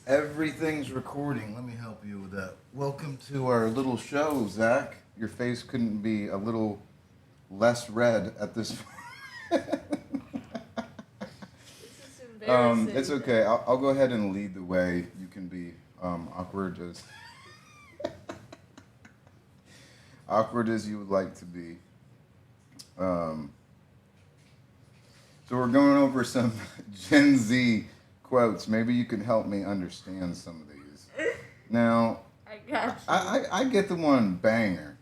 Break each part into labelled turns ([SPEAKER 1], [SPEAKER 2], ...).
[SPEAKER 1] Everything's recording. Let me help you with that. Welcome to our little show, Zach. Your face couldn't be a little less red at this point.
[SPEAKER 2] This is embarrassing.
[SPEAKER 1] It's okay. I'll go ahead and lead the way. You can be awkward as awkward as you would like to be. So we're going over some Gen Z quotes. Maybe you can help me understand some of these. Now,
[SPEAKER 2] I got you.
[SPEAKER 1] I get the one banger,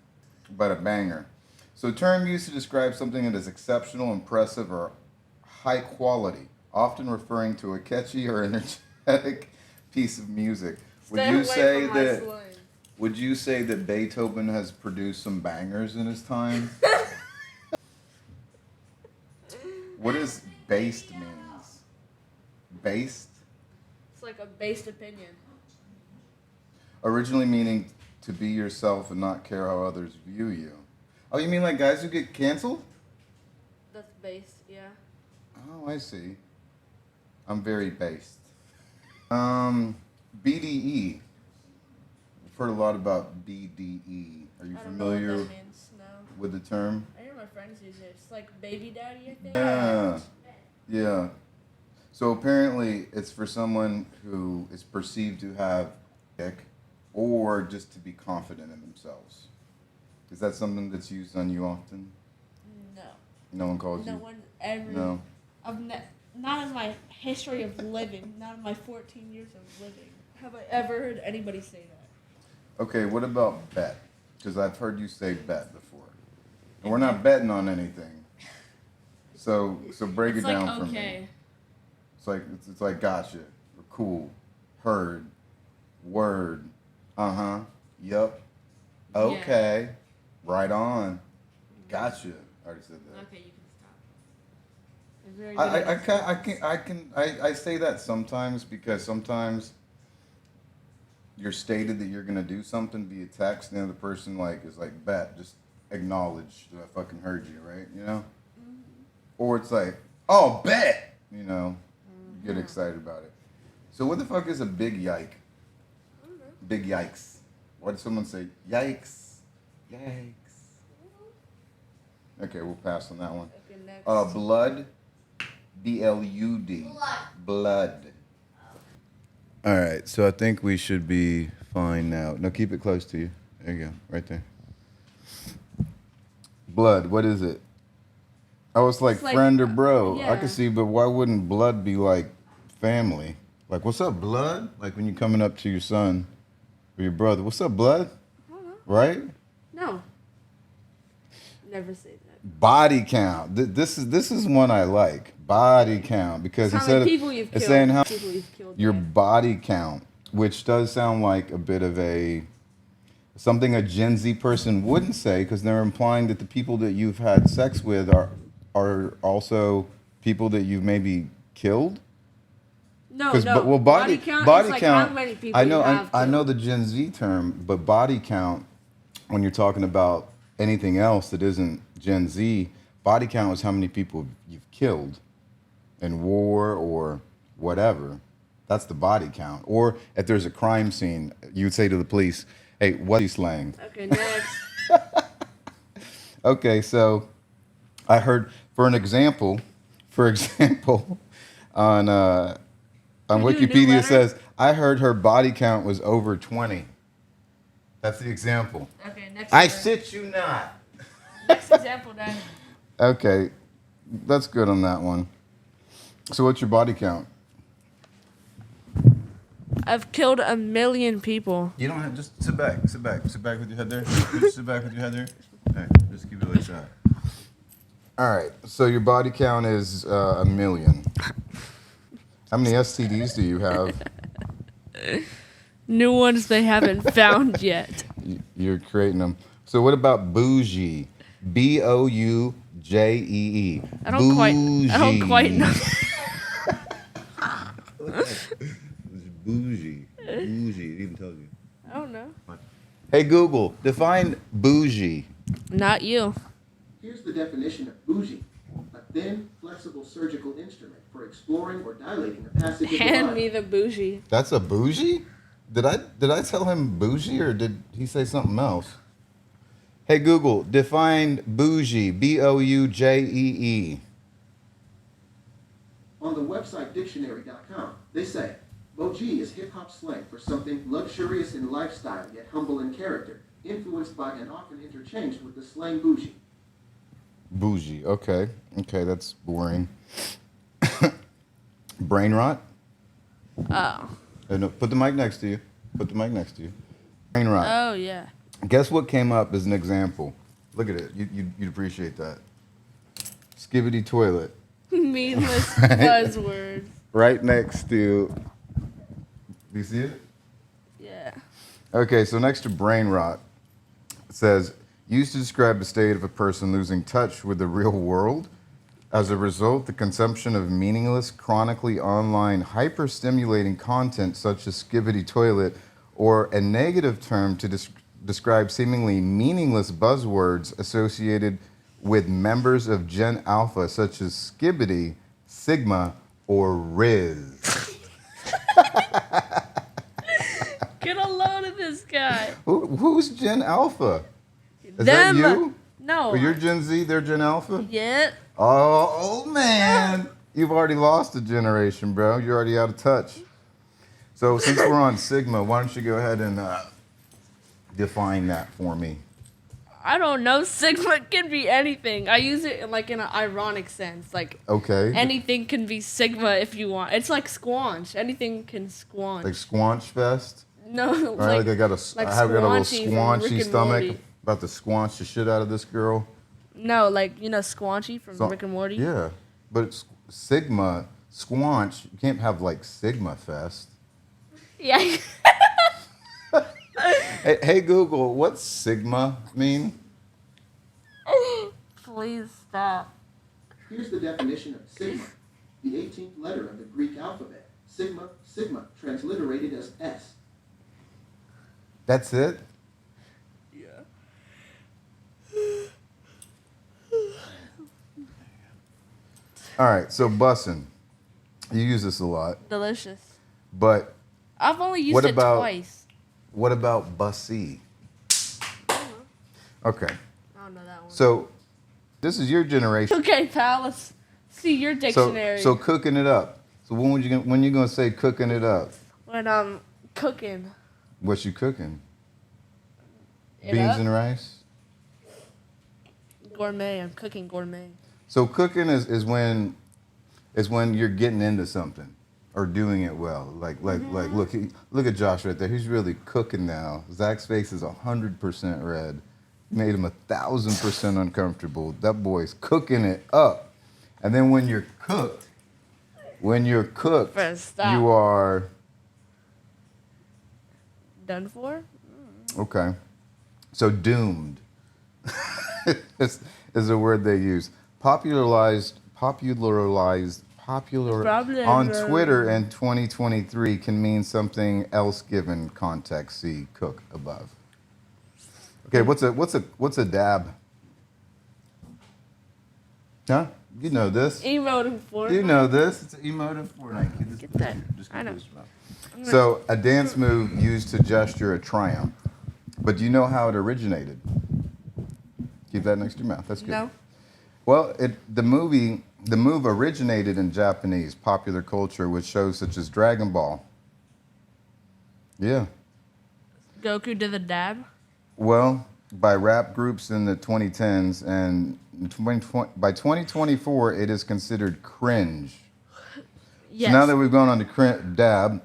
[SPEAKER 1] but a banger. So, term used to describe something that is exceptional, impressive, or high quality, often referring to a catchy or energetic piece of music.
[SPEAKER 2] Stay away from my slang.
[SPEAKER 1] Would you say that Beethoven has produced some bangers in his time? What does based means? Based?
[SPEAKER 2] It's like a based opinion.
[SPEAKER 1] Originally meaning to be yourself and not care how others view you. Oh, you mean like guys who get canceled?
[SPEAKER 2] That's based, yeah.
[SPEAKER 1] Oh, I see. I'm very based. BDE. I've heard a lot about BDE. Are you
[SPEAKER 2] I don't
[SPEAKER 1] familiar
[SPEAKER 2] know what that means, no.
[SPEAKER 1] with the term?
[SPEAKER 2] I hear my friends use it. It's like baby daddy, I think.
[SPEAKER 1] Yeah. Yeah. So apparently it's for someone who is perceived to have dick or just to be confident in themselves. Is that something that's used on you often?
[SPEAKER 2] No.
[SPEAKER 1] No one calls
[SPEAKER 2] No
[SPEAKER 1] you?
[SPEAKER 2] one ever.
[SPEAKER 1] No.
[SPEAKER 2] Not in my history of living, not in my 14 years of living, have I ever heard anybody say that.
[SPEAKER 1] Okay, what about bet? Because I've heard you say bet before. And we're not betting on anything. So break
[SPEAKER 2] It's
[SPEAKER 1] it
[SPEAKER 2] like,
[SPEAKER 1] down for
[SPEAKER 2] okay.
[SPEAKER 1] me. It's like gotcha, or cool, heard, word, uh-huh, yup, okay, right on, gotcha. I already said that.
[SPEAKER 2] Okay, you can stop.
[SPEAKER 1] I say that sometimes because sometimes you're stated that you're gonna do something via text and the other person is like bet, just acknowledge that I fucking heard you, right? You know?
[SPEAKER 2] Mm-hmm.
[SPEAKER 1] Or it's like, oh bet, you know, you get excited about it. So what the fuck is a big yike? Big yikes. Why did someone say yikes? Yikes. Okay, we'll pass on that one.
[SPEAKER 2] Okay, next.
[SPEAKER 1] Blood. BLUD. Blood. All right, so I think we should be fine now. No, keep it close to you. There you go, right there. Blood, what is it? Oh, it's like friend or bro.
[SPEAKER 2] yeah.
[SPEAKER 1] I can see, but why wouldn't blood be like family? Like, what's up, blood? Like when you're coming up to your son or your brother. What's up, blood?
[SPEAKER 2] I don't know.
[SPEAKER 1] Right?
[SPEAKER 2] No. Never say that.
[SPEAKER 1] Body count. This is one I like. Body count, because
[SPEAKER 2] How
[SPEAKER 1] instead
[SPEAKER 2] many
[SPEAKER 1] of
[SPEAKER 2] people you've
[SPEAKER 1] it's
[SPEAKER 2] killed?
[SPEAKER 1] saying how
[SPEAKER 2] People you've killed.
[SPEAKER 1] your
[SPEAKER 2] yeah.
[SPEAKER 1] body count, which does sound like a bit of something a Gen Z person wouldn't say, because they're implying that the people that you've had sex with are also people that you've maybe killed.
[SPEAKER 2] No,
[SPEAKER 1] Body
[SPEAKER 2] count.
[SPEAKER 1] Body
[SPEAKER 2] is like
[SPEAKER 1] count.
[SPEAKER 2] how many people
[SPEAKER 1] I know.
[SPEAKER 2] you have
[SPEAKER 1] I know
[SPEAKER 2] killed.
[SPEAKER 1] the Gen Z term, but body count, when you're talking about anything else that isn't Gen Z, body count is how many people you've killed in war or whatever. That's the body count. Or if there's a crime scene, you would say to the police, "Hey, what's slang?"
[SPEAKER 2] Okay, next.
[SPEAKER 1] Okay, so I heard, for example, on
[SPEAKER 2] Can we do a new
[SPEAKER 1] Wikipedia
[SPEAKER 2] letter?
[SPEAKER 1] says, I heard her body count was over 20. That's the example.
[SPEAKER 2] Okay, next.
[SPEAKER 1] I
[SPEAKER 2] word.
[SPEAKER 1] shit you not.
[SPEAKER 2] Next example, then.
[SPEAKER 1] Okay, that's good on that one. So what's your body count?
[SPEAKER 2] I've killed 1 million people.
[SPEAKER 1] You don't have, just sit back with your head there. Just sit back with your head there. All right, just keep it like that. All right, so your body count is 1 million. How many STDs do you have?
[SPEAKER 2] New ones they haven't found yet.
[SPEAKER 1] You're creating them. So what about bougie? BOUJEE.
[SPEAKER 2] I don't quite know.
[SPEAKER 1] Bougie. Bougie. It even tells you.
[SPEAKER 2] I don't know.
[SPEAKER 1] Hey Google, define bougie.
[SPEAKER 2] Not you.
[SPEAKER 3] Here's the definition of bougie. A thin, flexible surgical instrument for exploring or dilating a passage of the
[SPEAKER 2] Hand
[SPEAKER 3] Bible.
[SPEAKER 2] me the bougie.
[SPEAKER 1] That's a bougie? Did I tell him bougie or did he say something else? Hey Google, define bougie. Boujee.
[SPEAKER 3] On the website dictionary.com, they say, Bogie is hip-hop slang for something luxurious in lifestyle yet humble in character, influenced by and often interchanged with the slang bougie.
[SPEAKER 1] Bougie. Okay. Okay, that's boring. Brain rot?
[SPEAKER 2] Oh.
[SPEAKER 1] No, put the mic next to you. Put the mic next to you. Brain rot.
[SPEAKER 2] Oh, yeah.
[SPEAKER 1] Guess what came up as an example? Look at it. You'd appreciate that. Skibbity toilet.
[SPEAKER 2] Meaningless buzzwords.
[SPEAKER 1] Right next to. Do you see it?
[SPEAKER 2] Yeah.
[SPEAKER 1] Okay, so next to brain rot, it says, used to describe the state of a person losing touch with the real world. As a result, the consumption of meaningless, chronically online, hyper-stimulating content such as skibbity toilet, or a negative term to describe seemingly meaningless buzzwords associated with members of Gen Alpha such as Skibbity, Sigma, or Riz.
[SPEAKER 2] Get a load of this guy.
[SPEAKER 1] Who's Gen Alpha? Is
[SPEAKER 2] Them.
[SPEAKER 1] that you?
[SPEAKER 2] No.
[SPEAKER 1] Or you're Gen Z, they're Gen Alpha?
[SPEAKER 2] Yeah.
[SPEAKER 1] Oh man. You've already lost a generation, bro. You're already out of touch. So since we're on Sigma, why don't you go ahead and define that for me?
[SPEAKER 2] I don't know. Sigma can be anything. I use it in an ironic sense. Like
[SPEAKER 1] Okay.
[SPEAKER 2] anything can be Sigma if you want. It's like squanch. Anything can squanch.
[SPEAKER 1] Like Squanch Fest?
[SPEAKER 2] No,
[SPEAKER 1] All right, like I got a little
[SPEAKER 2] Squanchy from Rick
[SPEAKER 1] squanchy
[SPEAKER 2] and
[SPEAKER 1] stomach.
[SPEAKER 2] Morty.
[SPEAKER 1] About to squanch the shit out of this girl.
[SPEAKER 2] No, Squanchy from
[SPEAKER 1] So-
[SPEAKER 2] Rick and Morty.
[SPEAKER 1] Yeah. But it's Sigma, squanch, you can't have like Sigma Fest.
[SPEAKER 2] Yeah.
[SPEAKER 1] Hey Google, what's Sigma mean?
[SPEAKER 2] Please stop.
[SPEAKER 3] Here's the definition of sigma, the 18th letter of the Greek alphabet. Sigma, transliterated as S.
[SPEAKER 1] That's it?
[SPEAKER 2] Yeah.
[SPEAKER 1] All right, so bussin'. You use this a lot.
[SPEAKER 2] Delicious.
[SPEAKER 1] But
[SPEAKER 2] I've only used
[SPEAKER 1] What
[SPEAKER 2] it
[SPEAKER 1] about-
[SPEAKER 2] twice.
[SPEAKER 1] what about bussy? Okay.
[SPEAKER 2] I don't know that one.
[SPEAKER 1] So this is your generation.
[SPEAKER 2] Okay, pal. Let's see your dictionary.
[SPEAKER 1] So cooking it up. So when you gonna say cooking it up?
[SPEAKER 2] When I'm cooking
[SPEAKER 1] What you cooking?
[SPEAKER 2] it
[SPEAKER 1] Beans
[SPEAKER 2] up,
[SPEAKER 1] and rice?
[SPEAKER 2] gourmet. I'm cooking gourmet.
[SPEAKER 1] So cooking is when you're getting into something or doing it well. Like look at Josh right there. He's really cooking now. Zach's face is 100% red. Made him 1,000% uncomfortable. That boy's cooking it up. And then when you're cooked,
[SPEAKER 2] First, stop.
[SPEAKER 1] you are
[SPEAKER 2] Done for?
[SPEAKER 1] okay. So doomed is a word they use. Popularized on Twitter in 2023 can mean something else given context. See cook above. Okay, what's a dab? Huh? You know this.
[SPEAKER 2] Emoting for
[SPEAKER 1] You know this. It's an emotive Fortnite.
[SPEAKER 2] Get that.
[SPEAKER 1] Just
[SPEAKER 2] I know.
[SPEAKER 1] this mouth. So a dance move used to gesture a triumph. But do you know how it originated? Keep that next to your mouth. That's good.
[SPEAKER 2] No.
[SPEAKER 1] Well, the move originated in Japanese popular culture with shows such as Dragon Ball. Yeah.
[SPEAKER 2] Goku did the dab?
[SPEAKER 1] Well, by rap groups in the 2010s, and by 2024, it is considered cringe.
[SPEAKER 2] Yes.
[SPEAKER 1] So now that we've gone on to dab,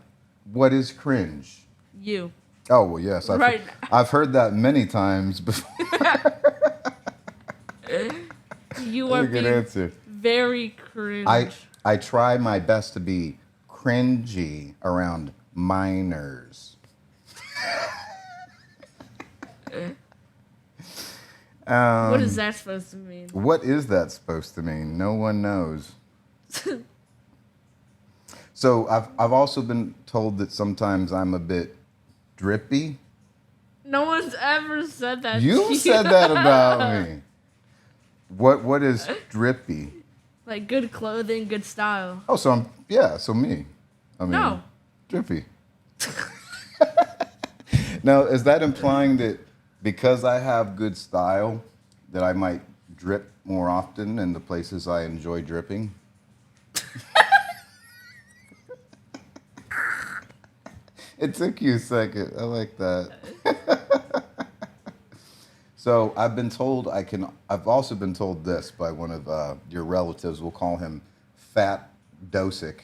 [SPEAKER 1] what is cringe?
[SPEAKER 2] You.
[SPEAKER 1] Oh, well, yes.
[SPEAKER 2] Right.
[SPEAKER 1] I've heard that many times before.
[SPEAKER 2] You are
[SPEAKER 1] That's a good
[SPEAKER 2] being
[SPEAKER 1] answer.
[SPEAKER 2] very cringe.
[SPEAKER 1] I try my best to be cringy around minors.
[SPEAKER 2] What is that supposed to mean?
[SPEAKER 1] What is that supposed to mean? No one knows. So I've also been told that sometimes I'm a bit drippy.
[SPEAKER 2] No one's ever said that.
[SPEAKER 1] You
[SPEAKER 2] to
[SPEAKER 1] said that about me. What is drippy?
[SPEAKER 2] Like good clothing, good style.
[SPEAKER 1] Oh, so me. I mean,
[SPEAKER 2] No.
[SPEAKER 1] drippy. Now, is that implying that because I have good style, that I might drip more often in the places I enjoy dripping? It took you a second. I like that. So I've been told I've also been told this by one of your relatives. We'll call him Fat Dosick.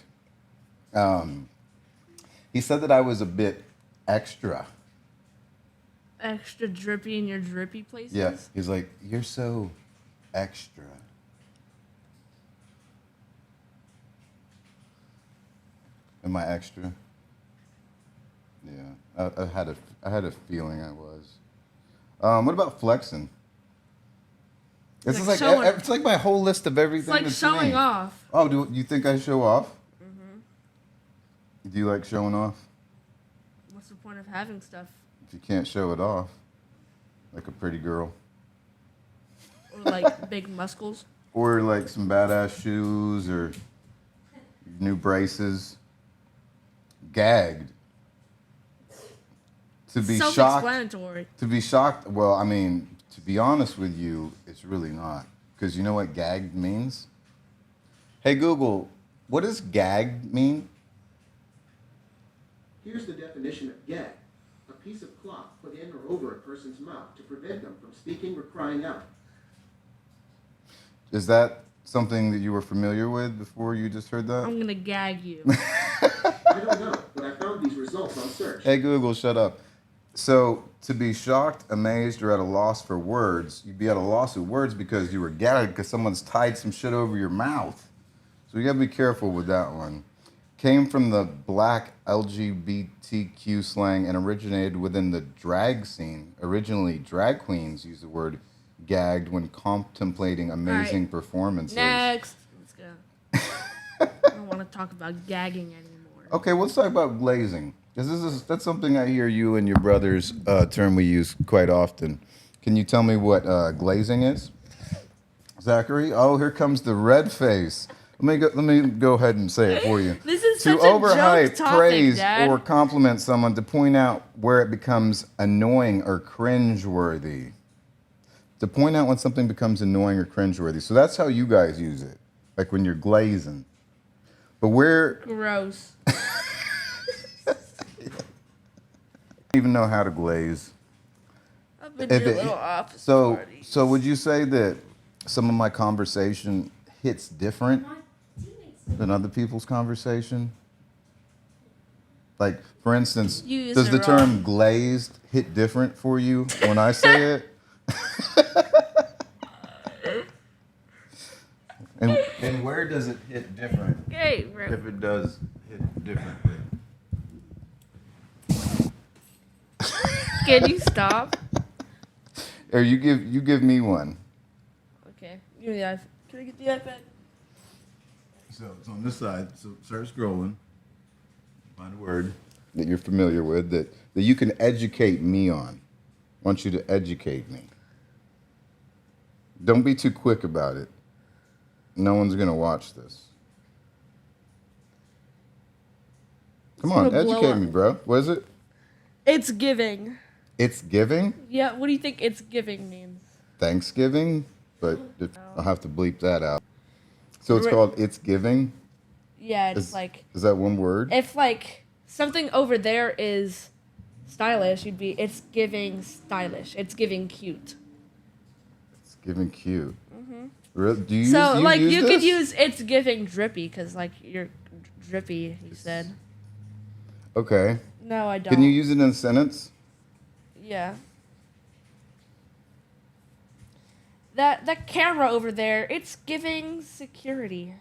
[SPEAKER 1] He said that I was a bit extra.
[SPEAKER 2] Extra drippy in your drippy places?
[SPEAKER 1] Yeah. He's like, you're so extra. Am I extra? Yeah. I had a feeling I was. What about flexing? It's
[SPEAKER 2] Like
[SPEAKER 1] like
[SPEAKER 2] showing-
[SPEAKER 1] it's like my whole list of everything.
[SPEAKER 2] It's like
[SPEAKER 1] that's
[SPEAKER 2] showing
[SPEAKER 1] me.
[SPEAKER 2] off.
[SPEAKER 1] Oh, do you think I show off? Do you like showing off?
[SPEAKER 2] What's the point of having stuff?
[SPEAKER 1] If you can't show it off, like a pretty girl,
[SPEAKER 2] Or like big muscles?
[SPEAKER 1] or like some badass shoes, or new braces, gagged. To be shocked.
[SPEAKER 2] Self-explanatory.
[SPEAKER 1] To be shocked. Well, I mean, to be honest with you, it's really not. Because you know what gagged means? Hey Google, what does gagged mean?
[SPEAKER 3] Here's the definition of gag. A piece of cloth put in or over a person's mouth to prevent them from speaking or crying out.
[SPEAKER 1] Is that something that you were familiar with before you just heard that?
[SPEAKER 2] I'm gonna gag you.
[SPEAKER 3] I don't know, but I found these results on search.
[SPEAKER 1] Hey Google, shut up. So, to be shocked, amazed, or at a loss for words, you'd be at a loss of words because you were gagged because someone's tied some shit over your mouth. So you gotta be careful with that one. Came from the black LGBTQ slang and originated within the drag scene. Originally, drag queens used the word gagged when contemplating amazing
[SPEAKER 2] Alright.
[SPEAKER 1] performances.
[SPEAKER 2] Next. Let's go. I don't want to talk about gagging anymore.
[SPEAKER 1] Okay, let's talk about glazing. Because that's something I hear you and your brother's term we use quite often. Can you tell me what glazing is? Zachary? Oh, here comes the red face. Let me go ahead and say it for you.
[SPEAKER 2] This is
[SPEAKER 1] To
[SPEAKER 2] such a joke
[SPEAKER 1] overhype,
[SPEAKER 2] topic,
[SPEAKER 1] praise,
[SPEAKER 2] Dad.
[SPEAKER 1] or compliment someone to point out where it becomes annoying or cringeworthy. To point out when something becomes annoying or cringeworthy. So that's how you guys use it, like when you're glazing. But where
[SPEAKER 2] Gross.
[SPEAKER 1] even know how to glaze.
[SPEAKER 2] I've been
[SPEAKER 1] If
[SPEAKER 2] to a
[SPEAKER 1] it-
[SPEAKER 2] little office
[SPEAKER 1] So,
[SPEAKER 2] party.
[SPEAKER 1] so would you say that some of my conversation hits different than other people's conversation? Like, for instance,
[SPEAKER 2] You used
[SPEAKER 1] does
[SPEAKER 2] it
[SPEAKER 1] the term
[SPEAKER 2] wrong.
[SPEAKER 1] glazed hit different for you when I say it? And where does it hit different
[SPEAKER 2] Okay, bro.
[SPEAKER 1] if it does hit differently?
[SPEAKER 2] Can you stop?
[SPEAKER 1] Or you give me one.
[SPEAKER 2] Okay. Give me the iPad. Can I get the iPad?
[SPEAKER 1] So it's on this side. So start scrolling. Find a word that you're familiar with that you can educate me on. I want you to educate me. Don't be too quick about it. No one's gonna watch this. Come on,
[SPEAKER 2] gonna blow
[SPEAKER 1] educate
[SPEAKER 2] up.
[SPEAKER 1] me, bro. What is it?
[SPEAKER 2] It's giving.
[SPEAKER 1] It's giving?
[SPEAKER 2] Yeah, what do you think it's giving means?
[SPEAKER 1] Thanksgiving? But I'll have to bleep that out. So it's
[SPEAKER 2] Re-
[SPEAKER 1] called It's Giving?
[SPEAKER 2] Yeah, it's
[SPEAKER 1] Is,
[SPEAKER 2] like
[SPEAKER 1] is that one word?
[SPEAKER 2] if like something over there is stylish, you'd be it's giving stylish. It's giving cute.
[SPEAKER 1] It's giving cute. Really? Do you
[SPEAKER 2] So
[SPEAKER 1] use,
[SPEAKER 2] like
[SPEAKER 1] use
[SPEAKER 2] you
[SPEAKER 1] this?
[SPEAKER 2] could use it's giving drippy because like you're drippy. You said.
[SPEAKER 1] Okay.
[SPEAKER 2] No, I don't.
[SPEAKER 1] Can you use it in a sentence?
[SPEAKER 2] Yeah. That camera over there, it's giving security.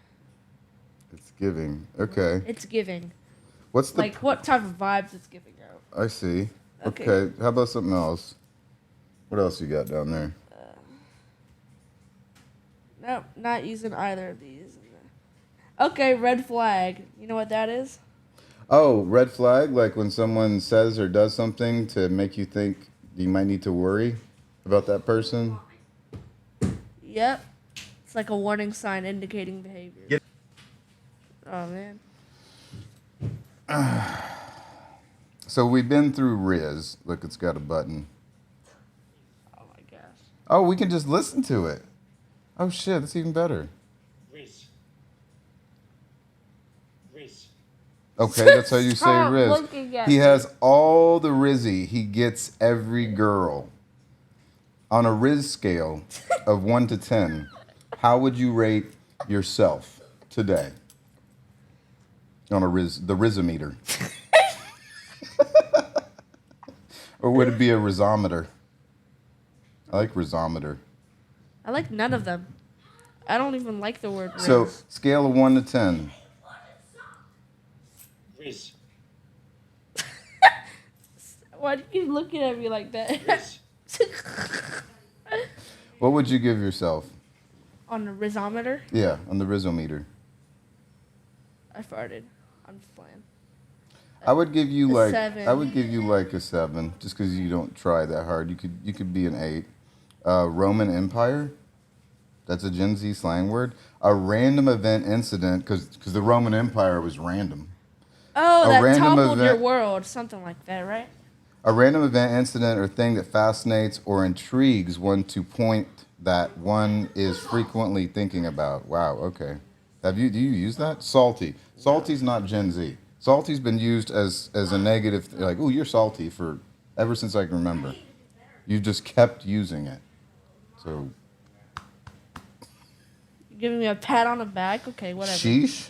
[SPEAKER 1] It's giving. Okay.
[SPEAKER 2] It's giving.
[SPEAKER 1] What's the?
[SPEAKER 2] Like what type of vibes it's giving out.
[SPEAKER 1] I see.
[SPEAKER 2] Okay.
[SPEAKER 1] Okay. How about something else? What else you got down there?
[SPEAKER 2] Nope, not using either of these. Okay, red flag. You know what that is?
[SPEAKER 1] Oh, red flag. Like when someone says or does something to make you think you might need to worry about that person.
[SPEAKER 2] Yep. It's like a warning sign indicating behavior. Oh man.
[SPEAKER 1] So we've been through Riz. Look, it's got a button.
[SPEAKER 2] Oh my gosh.
[SPEAKER 1] Oh, we can just listen to it. Oh shit, that's even better.
[SPEAKER 4] Riz. Riz.
[SPEAKER 1] Okay, that's how you say
[SPEAKER 2] Stop
[SPEAKER 1] Riz.
[SPEAKER 2] looking at
[SPEAKER 1] He
[SPEAKER 2] me.
[SPEAKER 1] has all the Rizzy. He gets every girl. On a Riz scale of 1 to 10, how would you rate yourself today? On a the Rizometer. Or would it be a Rizometer? I like Rizometer.
[SPEAKER 2] I like none of them. I don't even like the word Riz.
[SPEAKER 1] So, scale of 1 to 10.
[SPEAKER 4] Riz.
[SPEAKER 2] Why do you keep looking at me like that?
[SPEAKER 4] Riz.
[SPEAKER 1] What would you give yourself?
[SPEAKER 2] On the Rizometer?
[SPEAKER 1] Yeah, on the Rizometer.
[SPEAKER 2] I farted. I'm just playing.
[SPEAKER 1] I would give you
[SPEAKER 2] A
[SPEAKER 1] like
[SPEAKER 2] 7.
[SPEAKER 1] I would give you like a 7, just because you don't try that hard. You could be an 8. Roman Empire. That's a Gen Z slang word. A random event incident, because the Roman Empire was random.
[SPEAKER 2] Oh,
[SPEAKER 1] A
[SPEAKER 2] that
[SPEAKER 1] random
[SPEAKER 2] toppled your
[SPEAKER 1] event-
[SPEAKER 2] world. Something like that, right?
[SPEAKER 1] A random event, incident, or thing that fascinates or intrigues one to point that one is frequently thinking about. Wow. Okay. Do you use that? Salty. Salty's not Gen Z. Salty's been used as a negative. Like, oh, you're salty for ever since I can remember. You've just kept using it. So.
[SPEAKER 2] You're giving me a pat on the back? Okay, whatever.
[SPEAKER 1] Sheesh.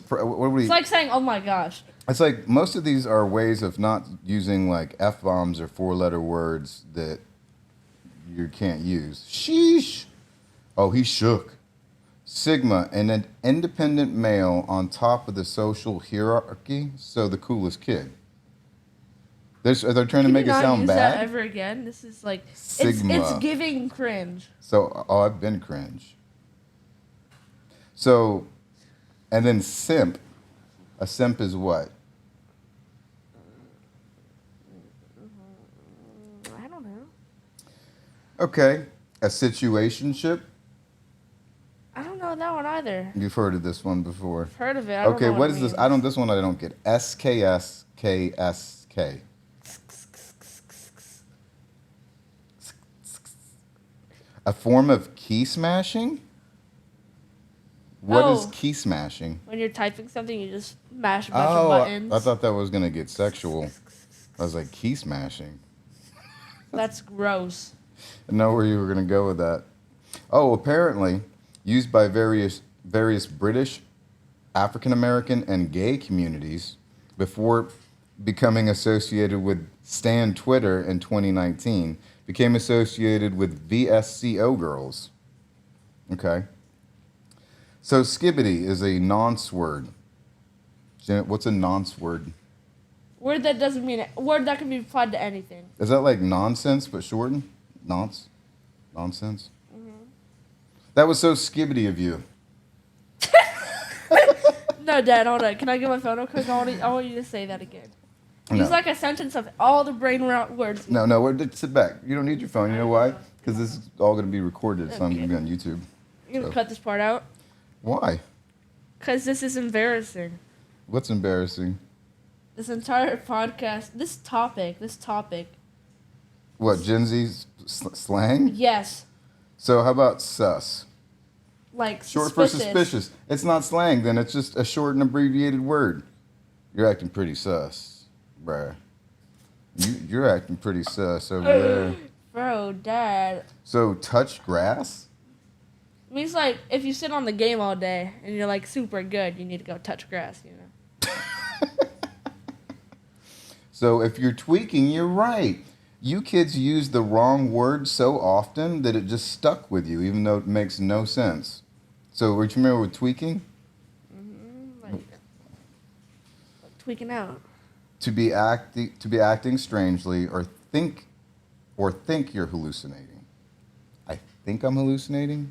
[SPEAKER 1] What do we?
[SPEAKER 2] It's like saying, oh my gosh.
[SPEAKER 1] It's like most of these are ways of not using like F-bombs or 4-letter words that you can't use. Sheesh. Oh, he shook. Sigma, an independent male on top of the social hierarchy, so the coolest kid. They're trying to make it
[SPEAKER 2] Can you not
[SPEAKER 1] sound
[SPEAKER 2] use
[SPEAKER 1] bad.
[SPEAKER 2] that ever again? This is like
[SPEAKER 1] Sigma.
[SPEAKER 2] It's giving cringe.
[SPEAKER 1] So, I've been cringe. So, and then simp. A simp is what?
[SPEAKER 2] I don't know.
[SPEAKER 1] Okay. A situationship.
[SPEAKER 2] I don't know that one either.
[SPEAKER 1] You've heard of this one before.
[SPEAKER 2] I've heard of it. I don't
[SPEAKER 1] Okay,
[SPEAKER 2] know
[SPEAKER 1] what
[SPEAKER 2] it
[SPEAKER 1] is this?
[SPEAKER 2] means.
[SPEAKER 1] I don't. This one I don't get. SKSKSK. A form of key smashing? What is
[SPEAKER 2] Oh.
[SPEAKER 1] key smashing?
[SPEAKER 2] When you're typing something, you just mash a bunch of buttons.
[SPEAKER 1] I thought that was gonna get sexual. I was like, key smashing.
[SPEAKER 2] That's gross.
[SPEAKER 1] I know where you were gonna go with that. Oh, apparently used by various British, African American, and gay communities before becoming associated with Stan Twitter in 2019, became associated with VSCO girls. Okay. So skibbity is a nonce word. Janet, what's a nonce word?
[SPEAKER 2] Word that doesn't mean it. Word that can be applied to anything.
[SPEAKER 1] Is that like nonsense but shortened? Nonce? Nonsense? That was so skibbity of you.
[SPEAKER 2] No, Dad, hold on. Can I get my phone real quick? I want you to say that again.
[SPEAKER 1] No.
[SPEAKER 2] Use like a sentence of all the brain words.
[SPEAKER 1] No, sit back. You don't need your phone. You know why? Because this is all going to be recorded. It's not going to be on YouTube.
[SPEAKER 2] You're going
[SPEAKER 1] So.
[SPEAKER 2] to cut this part out?
[SPEAKER 1] Why?
[SPEAKER 2] Because this is embarrassing.
[SPEAKER 1] What's embarrassing?
[SPEAKER 2] This entire podcast, this topic.
[SPEAKER 1] What, Gen Z's slang?
[SPEAKER 2] Yes.
[SPEAKER 1] So how about sus?
[SPEAKER 2] Like
[SPEAKER 1] Short
[SPEAKER 2] suspicious.
[SPEAKER 1] for suspicious. It's not slang, then. It's just a short and abbreviated word. You're acting pretty sus, bruh. You're acting pretty sus over there.
[SPEAKER 2] Bro, Dad.
[SPEAKER 1] So touch grass?
[SPEAKER 2] Means like if you sit on the game all day and you're like super good, you need to go touch grass, you know?
[SPEAKER 1] So if you're tweaking, you're right. You kids use the wrong word so often that it just stuck with you, even though it makes no sense. So are you familiar with tweaking?
[SPEAKER 2] Like tweaking out.
[SPEAKER 1] To be acting strangely or think you're hallucinating. I think I'm hallucinating?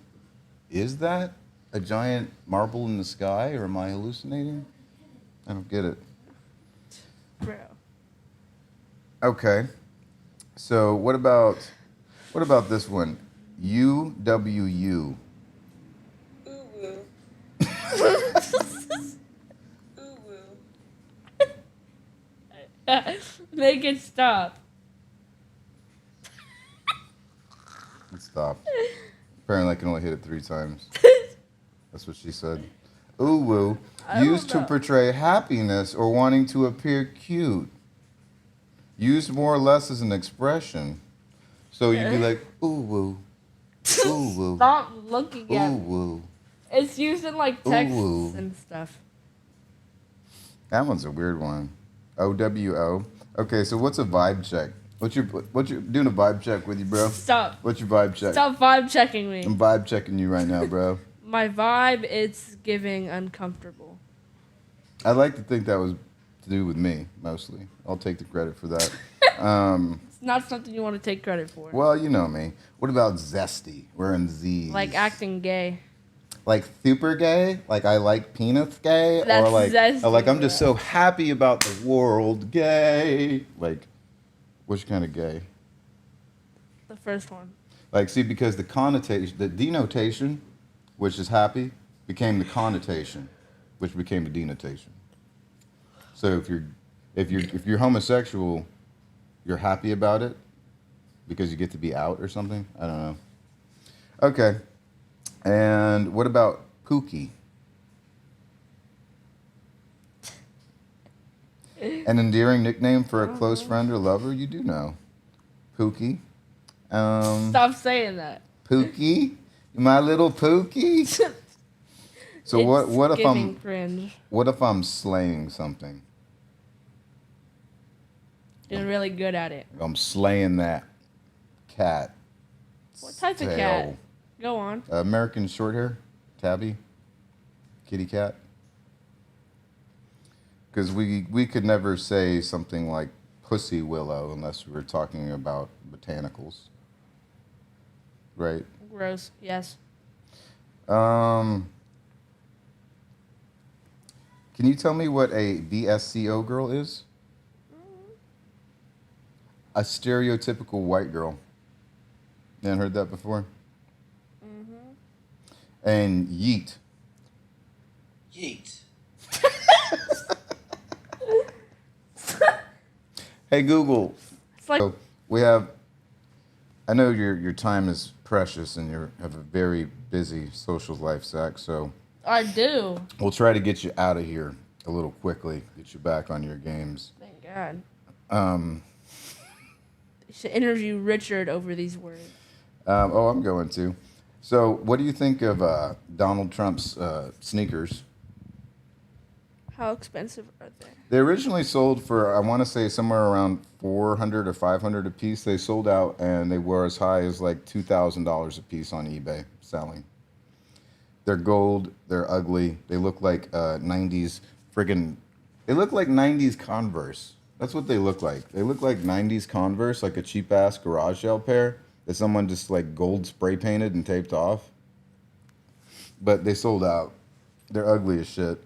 [SPEAKER 1] Is that a giant marble in the sky, or am I hallucinating? I don't get it.
[SPEAKER 2] Bro.
[SPEAKER 1] Okay. So what about this one? UWU.
[SPEAKER 4] Ooh woo. Ooh woo.
[SPEAKER 2] Make it stop.
[SPEAKER 1] Stop. Apparently, I can only hit it 3 times. That's what she said. Uwu,
[SPEAKER 2] I
[SPEAKER 1] used
[SPEAKER 2] don't
[SPEAKER 1] to
[SPEAKER 2] know.
[SPEAKER 1] portray happiness or wanting to appear cute. Used more or less as an expression. So you'd be like, uwu, uwu,
[SPEAKER 2] Stop looking at me.
[SPEAKER 1] uwu,
[SPEAKER 2] It's used in like texts
[SPEAKER 1] Ooh.
[SPEAKER 2] and stuff.
[SPEAKER 1] That one's a weird one. OWO. Okay, so what's a vibe check? What you doing a vibe check with you, bro?
[SPEAKER 2] Stop.
[SPEAKER 1] What's your vibe check?
[SPEAKER 2] Stop vibe checking me.
[SPEAKER 1] I'm vibe checking you right now, bro.
[SPEAKER 2] My vibe, it's giving uncomfortable.
[SPEAKER 1] I'd like to think that was to do with me, mostly. I'll take the credit for that.
[SPEAKER 2] It's not something you want to take credit for.
[SPEAKER 1] Well, you know me. What about zesty? We're in Z's.
[SPEAKER 2] Like acting gay.
[SPEAKER 1] Like super gay? Like I like penis gay?
[SPEAKER 2] That's
[SPEAKER 1] or like,
[SPEAKER 2] zesty,
[SPEAKER 1] or like I'm just
[SPEAKER 2] bro.
[SPEAKER 1] so happy about the world gay? Like, which kind of gay?
[SPEAKER 2] The first one.
[SPEAKER 1] Like, see, because the connotation, the denotation, which is happy, became the connotation, which became the denotation. So if you're homosexual, you're happy about it because you get to be out or something. I don't know. Okay, and what about Pookie? An endearing nickname for a close friend or lover? You do know, Pookie.
[SPEAKER 2] Stop saying that.
[SPEAKER 1] Pookie, my little Pookie. So
[SPEAKER 2] It's
[SPEAKER 1] what if
[SPEAKER 2] giving cringe.
[SPEAKER 1] what if I'm slaying something?
[SPEAKER 2] You're really good at it.
[SPEAKER 1] I'm slaying that cat.
[SPEAKER 2] What type of
[SPEAKER 1] tail.
[SPEAKER 2] cat? Go on.
[SPEAKER 1] American Shorthair, tabby, kitty cat. Because we could never say something like pussy willow unless we were talking about botanicals, right?
[SPEAKER 2] Gross. Yes.
[SPEAKER 1] Can you tell me what a BSCO girl is? A stereotypical white girl. You haven't heard that before?
[SPEAKER 2] Mm-hmm.
[SPEAKER 1] And yeet.
[SPEAKER 4] Yeet.
[SPEAKER 1] Hey Google.
[SPEAKER 2] It's like
[SPEAKER 1] So we have. I know your time is precious and you have a very busy social life, Zach. So
[SPEAKER 2] I do.
[SPEAKER 1] we'll try to get you out of here a little quickly. Get you back on your games.
[SPEAKER 2] Thank God.
[SPEAKER 1] Um.
[SPEAKER 2] You should interview Richard over these words.
[SPEAKER 1] Oh, I'm going to. So, what do you think of Donald Trump's sneakers?
[SPEAKER 2] How expensive are they?
[SPEAKER 1] They originally sold for, I want to say, somewhere around $400 or $500 a piece. They sold out, and they were as high as like $2,000 a piece on eBay selling. They're gold. They're ugly. They look like 90s friggin'. They look like 90s Converse. That's what they look like. They look like 90s Converse, like a cheap ass garage sale pair that someone just like gold spray painted and taped off. But they sold out. They're ugly as shit.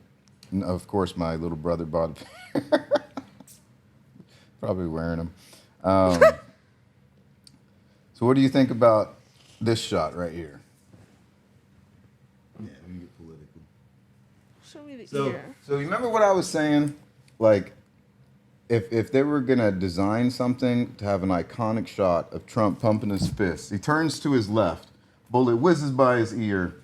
[SPEAKER 1] And of course, my little brother bought a pair. Probably wearing them. So, what do you think about this shot right here? Yeah, we get political.
[SPEAKER 2] Show me the
[SPEAKER 1] So,
[SPEAKER 2] ear.
[SPEAKER 1] so remember what I was saying? Like, if they were gonna design something to have an iconic shot of Trump pumping his fists, he turns to his left, bullet whizzes by his ear,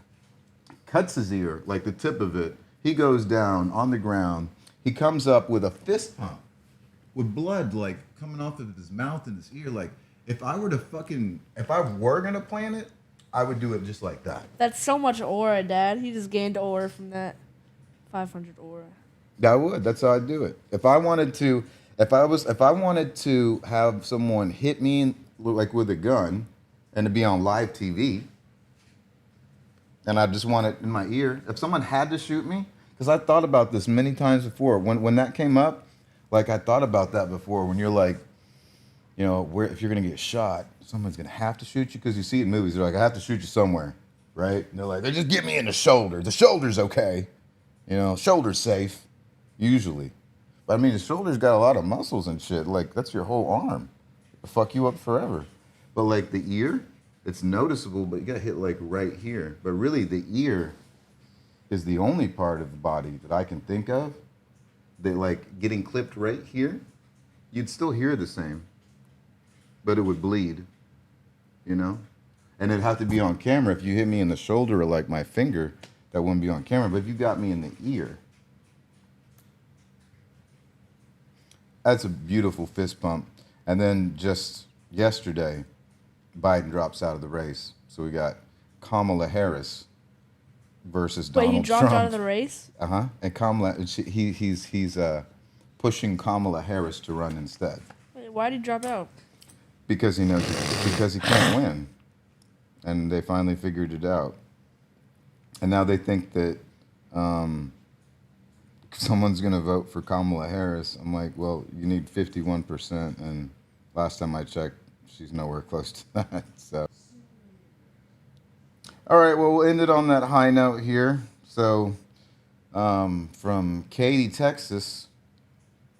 [SPEAKER 1] cuts his ear, like the tip of it. He goes down on the ground. He comes up with a fist pump, with blood like coming off of his mouth and his ear. Like, if I were gonna plan it, I would do it just like that.
[SPEAKER 2] That's so much aura, Dad. He just gained aura from that. 500 aura.
[SPEAKER 1] I would. That's how I'd do it. If I wanted to have someone hit me like with a gun, and to be on live TV, and I just want it in my ear. If someone had to shoot me, because I thought about this many times before. When that came up, like I thought about that before. When you're like, you know, if you're gonna get shot, someone's gonna have to shoot you because you see it in movies. They're like, I have to shoot you somewhere, right? And they're like, they just get me in the shoulder. The shoulder's okay, you know, shoulder's safe. Usually. But I mean, the shoulder's got a lot of muscles and shit. Like, that's your whole arm. It'll fuck you up forever. But like the ear, It's noticeable, but you got hit like right here. But really, the ear is the only part of the body that I can think of that, like, getting clipped right here, you'd still hear the same, but it would bleed, you know? And it'd have to be on camera. If you hit me in the shoulder or like my finger, that wouldn't be on camera. But if you got me in the ear, that's a beautiful fist pump. And then just yesterday, Biden drops out of the race. So we got Kamala Harris versus
[SPEAKER 2] Wait,
[SPEAKER 1] Donald
[SPEAKER 2] he dropped
[SPEAKER 1] Trump.
[SPEAKER 2] out of the race?
[SPEAKER 1] And Kamala, he's pushing Kamala Harris to run instead
[SPEAKER 2] Wait, why did he drop out?
[SPEAKER 1] because he knows because he can't win, and they finally figured it out. And now they think that someone's going to vote for Kamala Harris. I'm like, well, you need 51%, and last time I checked, she's nowhere close to that. So, all right, well, we'll end it on that high note here. So, from Katy, Texas,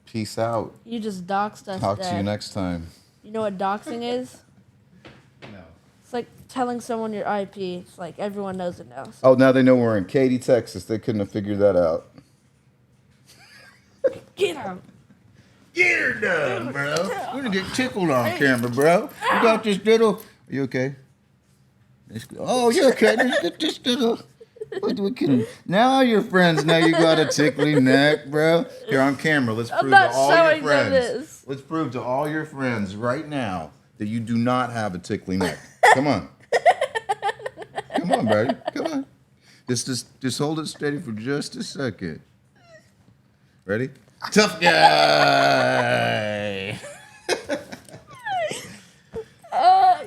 [SPEAKER 1] peace out.
[SPEAKER 2] You just doxed us.
[SPEAKER 1] Talk to you
[SPEAKER 2] Dad.
[SPEAKER 1] next time.
[SPEAKER 2] You know what doxing is?
[SPEAKER 1] No.
[SPEAKER 2] It's like telling someone your IP. It's like everyone knows it now. So
[SPEAKER 1] Oh, now they know we're in Katy, Texas. They couldn't have figured that out.
[SPEAKER 2] get out.
[SPEAKER 1] Get her done, bro. We're gonna get tickled on camera, bro. You got this little. Are you okay? Oh, you're okay. This little. Now your friends know you got a tickly neck, bro. Here on camera, let's
[SPEAKER 2] I'm
[SPEAKER 1] prove to
[SPEAKER 2] not
[SPEAKER 1] all your
[SPEAKER 2] showing them
[SPEAKER 1] friends.
[SPEAKER 2] this.
[SPEAKER 1] Let's prove to all your friends right now that you do not have a tickly neck. Come on. Come on, buddy. Come on. Just hold it steady for just a second. Ready? Tough guy.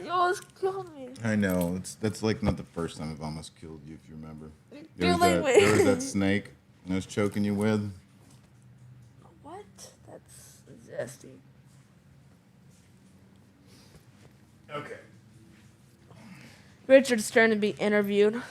[SPEAKER 2] You almost killed me.
[SPEAKER 1] I know. That's like not the first time I've almost killed you, if you remember. There was,
[SPEAKER 2] Killing
[SPEAKER 1] there was
[SPEAKER 2] me.
[SPEAKER 1] that snake I was choking you with.
[SPEAKER 2] What? That's zesty.
[SPEAKER 1] Okay.
[SPEAKER 2] Richard's turn to be interviewed.